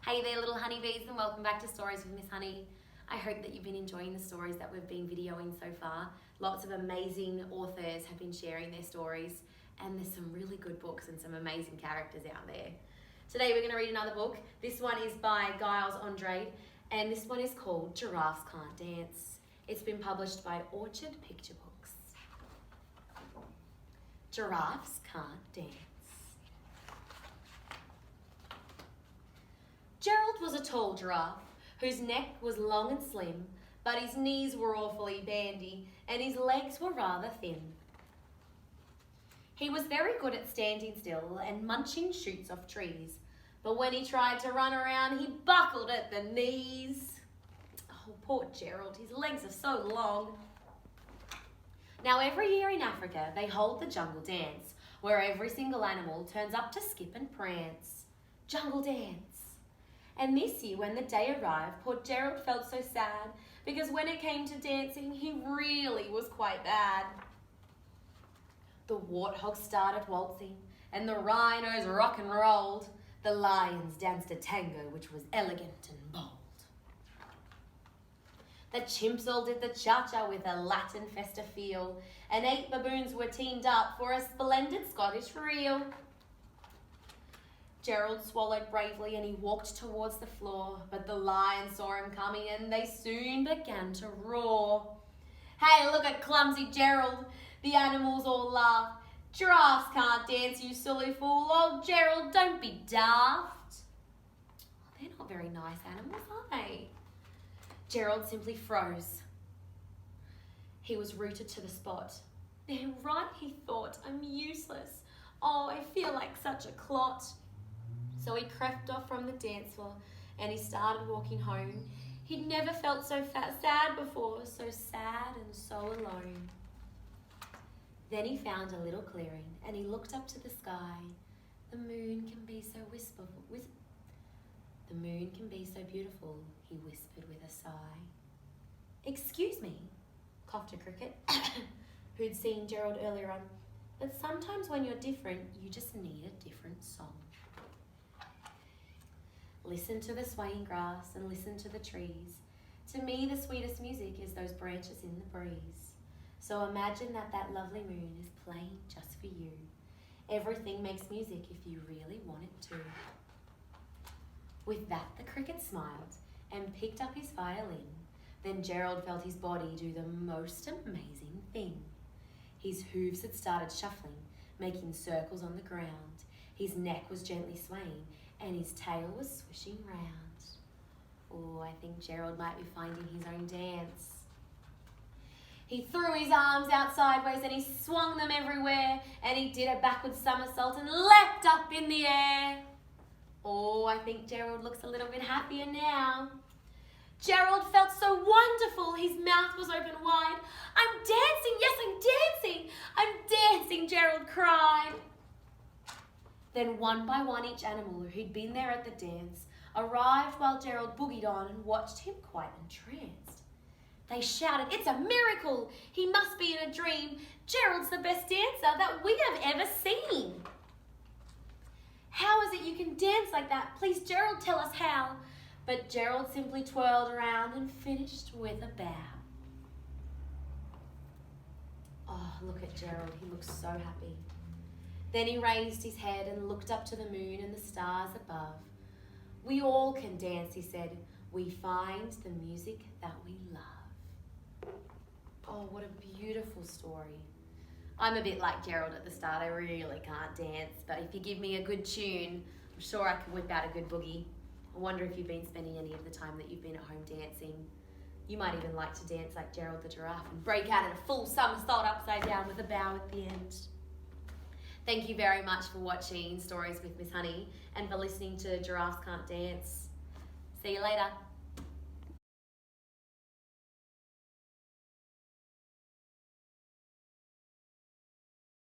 Hey there little honeybees and welcome back to Stories with Miss Honey. I hope that you've been enjoying the stories that we've been videoing so far. Lots of amazing authors have been sharing their stories and there's some really good books and some amazing characters out there. Today we're going to read another book. This one is by Giles Andrade and this one is called Giraffes Can't Dance. It's been published by Orchard Picture Books. Giraffes Can't Dance. Gerald was a tall giraffe whose neck was long and slim, but his knees were awfully bandy and his legs were rather thin. He was very good at standing still and munching shoots off trees, but when he tried to run around, he buckled at the knees. Oh, poor Gerald, his legs are so long. Now, every year in Africa, they hold the jungle dance, where every single animal turns up to skip and prance. Jungle dance. And this year, when the day arrived, poor Gerald felt so sad because when it came to dancing, he really was quite bad. The warthogs started waltzing and the rhinos rock and rolled. The lions danced a tango which was elegant and bold. The chimps all did the cha-cha with a Latin festa feel, and 8 baboons were teamed up for a splendid Scottish reel. Gerald swallowed bravely and he walked towards the floor, but the lions saw him coming and they soon began to roar. Hey, look at clumsy Gerald, the animals all laughed. Giraffes can't dance, you silly fool. Oh, Gerald, don't be daft. They're not very nice animals, are they? Gerald simply froze. He was rooted to the spot. They're right, he thought, I'm useless. Oh, I feel like such a clot. So he crept off from the dance floor and he started walking home. He'd never felt so sad before, so sad and so alone. Then he found a little clearing and he looked up to the sky. The moon can be so The moon can be so beautiful, he whispered with a sigh. Excuse me, coughed a cricket, who'd seen Gerald earlier on, but sometimes when you're different, you just need a different song. Listen to the swaying grass and listen to the trees. To me, the sweetest music is those branches in the breeze. So imagine that that lovely moon is playing just for you. Everything makes music if you really want it to. With that, the cricket smiled and picked up his violin. Then Gerald felt his body do the most amazing thing. His hooves had started shuffling, making circles on the ground. His neck was gently swaying and his tail was swishing round. Oh, I think Gerald might be finding his own dance. He threw his arms out sideways and he swung them everywhere and he did a backward somersault and leapt up in the air. Oh, I think Gerald looks a little bit happier now. Gerald felt so wonderful, his mouth was open wide. I'm dancing, yes, I'm dancing. I'm dancing, Gerald cried. Then one by one each animal who'd been there at the dance arrived while Gerald boogied on and watched him quite entranced. They shouted, it's a miracle! He must be in a dream. Gerald's the best dancer that we have ever seen. How is it you can dance like that? Please, Gerald, tell us how. But Gerald simply twirled around and finished with a bow. Oh, look at Gerald. He looks so happy. Then he raised his head and looked up to the moon and the stars above. We all can dance, he said. We find the music that we love. Oh, what a beautiful story. I'm a bit like Gerald at the start. I really can't dance, but if you give me a good tune, I'm sure I can whip out a good boogie. I wonder if you've been spending any of the time that you've been at home dancing. You might even like to dance like Gerald the giraffe and break out in a full somersault upside down with a bow at the end. Thank you very much for watching Stories with Miss Honey and for listening to Giraffes Can't Dance. See you later.